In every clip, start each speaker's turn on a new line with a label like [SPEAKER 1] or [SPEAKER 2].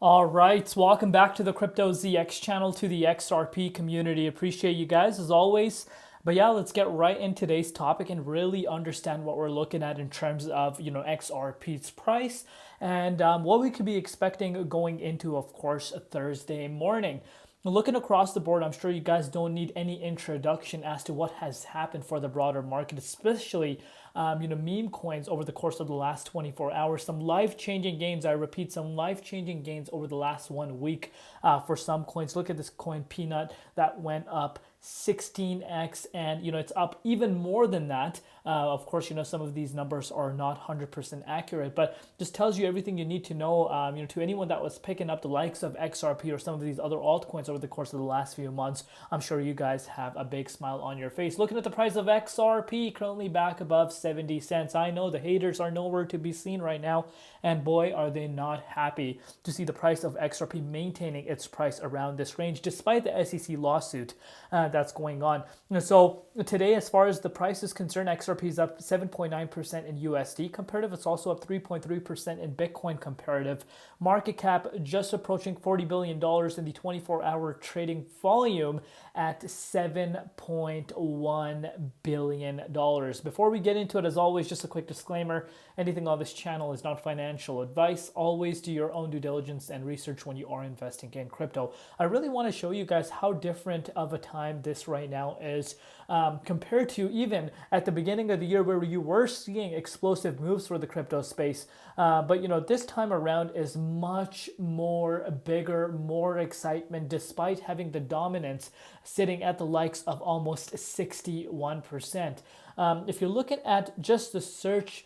[SPEAKER 1] All right, welcome back to the Crypto ZX channel, to the XRP community. Appreciate you guys as always. But yeah, let's get right in today's topic and really understand what we're looking at in terms of, XRP's price and what we could be expecting going into, of course, a Thursday morning. Looking across the board, I'm sure you guys don't need any introduction as to what has happened for the broader market, especially meme coins over the course of the last 24 hours. Some life-changing gains. I repeat, some life-changing gains over the last 1 week for some coins. Look at this coin Peanut that went up 16x, and it's up even more than that. Of course, some of these numbers are not 100% accurate, but just tells you everything you need to know. To anyone that was picking up the likes of XRP or some of these other altcoins over the course of the last few months, I'm sure you guys have a big smile on your face. Looking at the price of XRP, currently back above 70 cents. I know the haters are nowhere to be seen right now, and boy, are they not happy to see the price of XRP maintaining its price around this range, despite the SEC lawsuit that's going on. So today, as far as the price is concerned, XRP is up 7.9% in USD comparative. It's also up 3.3% in Bitcoin comparative. Market cap just approaching $40 billion in the 24-hour trading volume at $7.1 billion. Before we get into it, as always, just a quick disclaimer: anything on this channel is not financial advice. Always do your own due diligence and research when you are investing in crypto. I really want to show you guys how different of a time this right now is compared to even at the beginning of the year, where you were seeing explosive moves for the crypto space. But this time around is much more bigger, more excitement, despite having the dominance sitting at the likes of almost 61%. If you're looking at just the search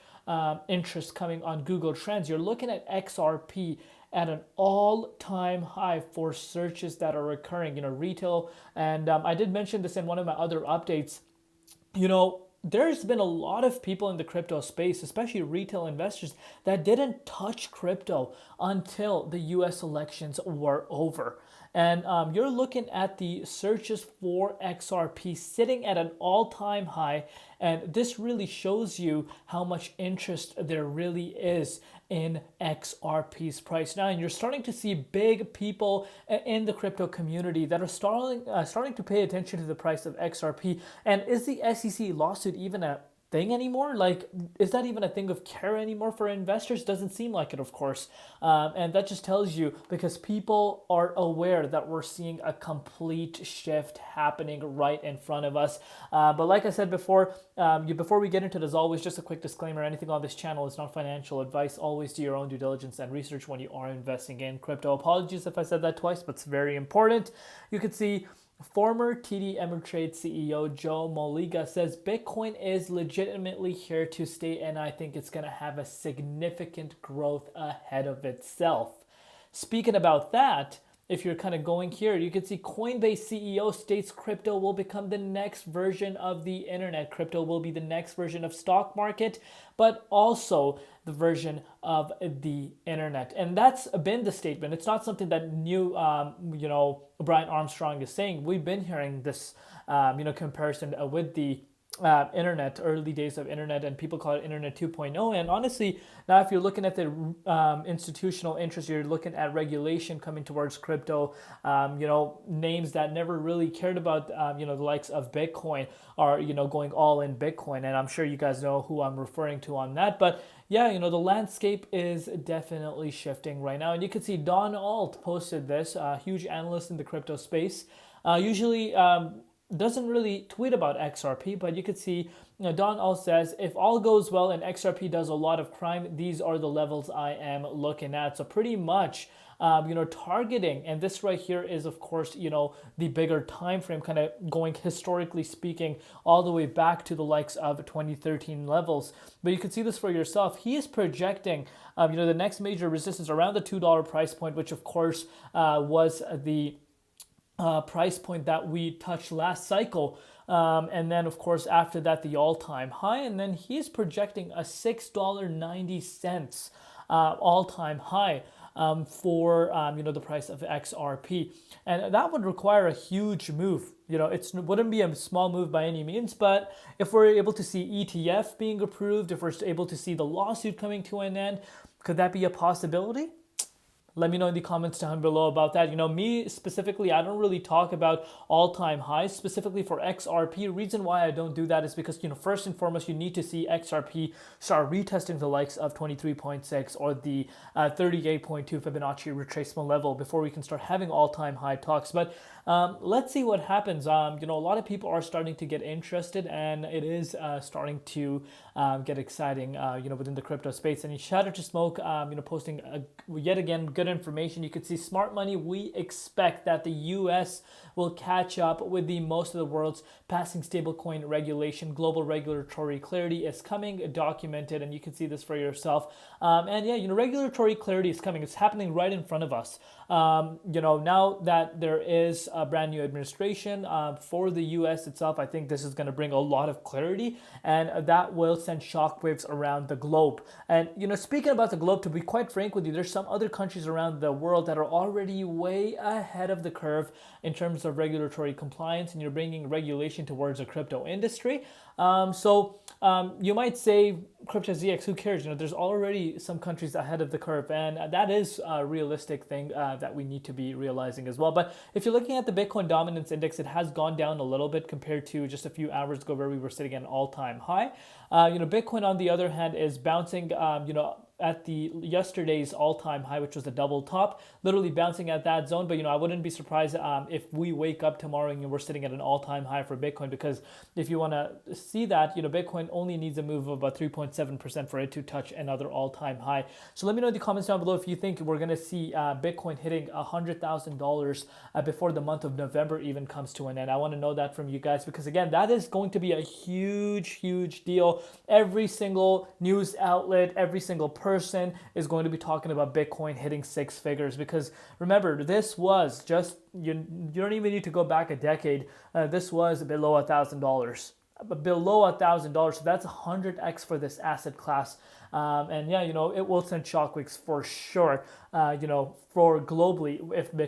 [SPEAKER 1] interest coming on Google Trends, you're looking at XRP at an all-time high for searches that are occurring, retail. And I did mention this in one of my other updates. There's been a lot of people in the crypto space, especially retail investors, that didn't touch crypto until the US elections were over. And you're looking at the searches for XRP sitting at an all-time high. And this really shows you how much interest there really is in XRP's price now. And you're starting to see big people in the crypto community that are starting to pay attention to the price of XRP. And is the SEC lawsuit even a thing anymore? Like, is that even a thing of care anymore for investors? Doesn't seem like it, of course. And that just tells you, because people are aware that we're seeing a complete shift happening right in front of us. But like I said before, before we get into it, as always, just a quick disclaimer: anything on this channel is not financial advice. Always do your own due diligence and research when you are investing in crypto. Apologies if I said that twice, but it's very important. You can see former TD Ameritrade CEO Joe Moliga says Bitcoin is legitimately here to stay, and I think it's going to have a significant growth ahead of itself. Speaking about that, if you're kind of going here, you can see Coinbase CEO states crypto will become the next version of the internet. Crypto will be the next version of stock market, but also the version of the internet. And that's been the statement. It's not something that new, Brian Armstrong is saying. We've been hearing this, comparison with the internet, early days of internet, and people call it internet 2.0. And honestly, now if you're looking at the institutional interest, you're looking at regulation coming towards crypto. Names that never really cared about the likes of Bitcoin are going all in Bitcoin, and I'm sure you guys know who I'm referring to on that. But yeah, the landscape is definitely shifting right now. And you can see Don Alt posted this, a huge analyst in the crypto space. Usually doesn't really tweet about XRP, but you could see Don Alt says, if all goes well and XRP does a lot of crime, these are the levels I am looking at. So pretty much targeting, and this right here is, of course, the bigger time frame, kind of going historically speaking all the way back to the likes of 2013 levels. But you can see this for yourself. He is projecting the next major resistance around the $2 price point, which of course was the price point that we touched last cycle. And then, of course, after that, the all-time high. And then he's projecting a $6.90 all-time high for the price of XRP. And that would require a huge move. It wouldn't be a small move by any means, but if we're able to see ETF being approved, if we're able to see the lawsuit coming to an end, could that be a possibility? Let me know in the comments down below about that. Me specifically, I don't really talk about all-time highs specifically for XRP. Reason why I don't do that is because, first and foremost, you need to see XRP start retesting the likes of 23.6 or the 38.2 Fibonacci retracement level before we can start having all-time high talks. But let's see what happens. A lot of people are starting to get interested, and it is starting to get exciting, within the crypto space. And shout out to Smoke, posting yet again good information. You could see smart money. We expect that the U.S. will catch up with the most of the world's passing stablecoin regulation. Global regulatory clarity is coming, documented, and you can see this for yourself. Regulatory clarity is coming. It's happening right in front of us. Now that there is a brand new administration for the U.S. itself, I think this is going to bring a lot of clarity, and that will send shockwaves around the globe. And speaking about the globe, to be quite frank with you, there's some other countries around the world that are already way ahead of the curve in terms of regulatory compliance, and you're bringing regulation towards the crypto industry. You might say, Crypto ZX, who cares? There's already some countries ahead of the curve, and that is a realistic thing that we need to be realizing as well. But if you're looking at the Bitcoin Dominance Index, it has gone down a little bit compared to just a few hours ago where we were sitting at an all-time high. Bitcoin, on the other hand, is bouncing, at the yesterday's all-time high, which was a double top, literally bouncing at that zone. But I wouldn't be surprised if we wake up tomorrow and we're sitting at an all-time high for Bitcoin, because if you want to see that, Bitcoin only needs a move of about 3.7% for it to touch another all-time high. So let me know in the comments down below if you think we're going to see Bitcoin hitting $100,000 before the month of November even comes to an end. I want to know that from you guys, because again, that is going to be a huge deal. Every single news outlet, every single person is going to be talking about Bitcoin hitting six figures, because remember, this was just, you don't even need to go back a decade. This was below $1,000. Below $1,000, so that's 100x for this asset class. It will send shockwaves for sure, for globally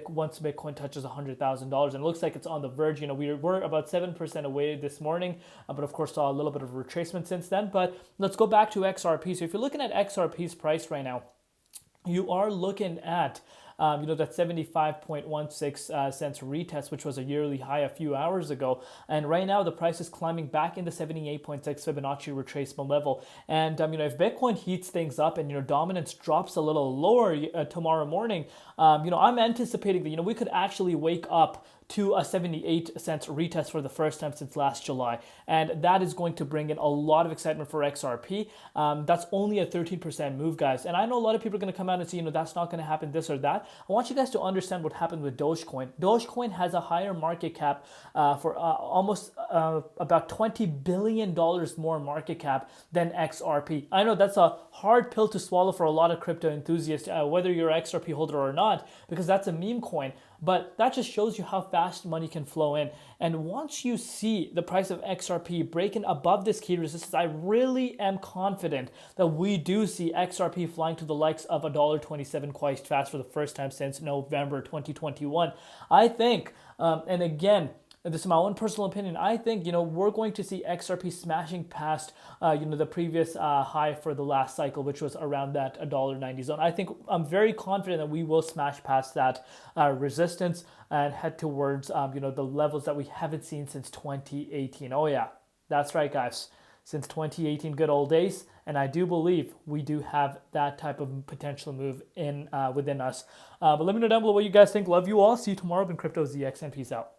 [SPEAKER 1] once Bitcoin touches $100,000. And it looks like it's on the verge. We're about 7% away this morning, but of course saw a little bit of retracement since then. But let's go back to XRP. So if you're looking at XRP's price right now, you are looking at that 75.16 cents retest, which was a yearly high a few hours ago. And right now the price is climbing back into 78.6 Fibonacci retracement level. And if Bitcoin heats things up and dominance drops a little lower tomorrow morning, I'm anticipating that we could actually wake up to a 78 cents retest for the first time since last July. And that is going to bring in a lot of excitement for XRP. That's only a 13% move, guys. And I know a lot of people are going to come out and say, that's not going to happen, this or that. I want you guys to understand what happened with Dogecoin. Dogecoin has a higher market cap for almost about $20 billion more market cap than XRP. I know that's a hard pill to swallow for a lot of crypto enthusiasts, whether you're an XRP holder or not, because that's a meme coin. But that just shows you how fast money can flow in. And once you see the price of XRP breaking above this key resistance, I really am confident that we do see XRP flying to the likes of $1.27 quite fast for the first time since November 2021. I think, and again, this is my own personal opinion, I think, we're going to see XRP smashing past, the previous high for the last cycle, which was around that $1.90 zone. I'm very confident that we will smash past that resistance and head towards, the levels that we haven't seen since 2018. Oh yeah, that's right, guys. Since 2018, good old days. And I do believe we do have that type of potential move in within us. But let me know down below what you guys think. Love you all. See you tomorrow in Crypto ZX, and peace out.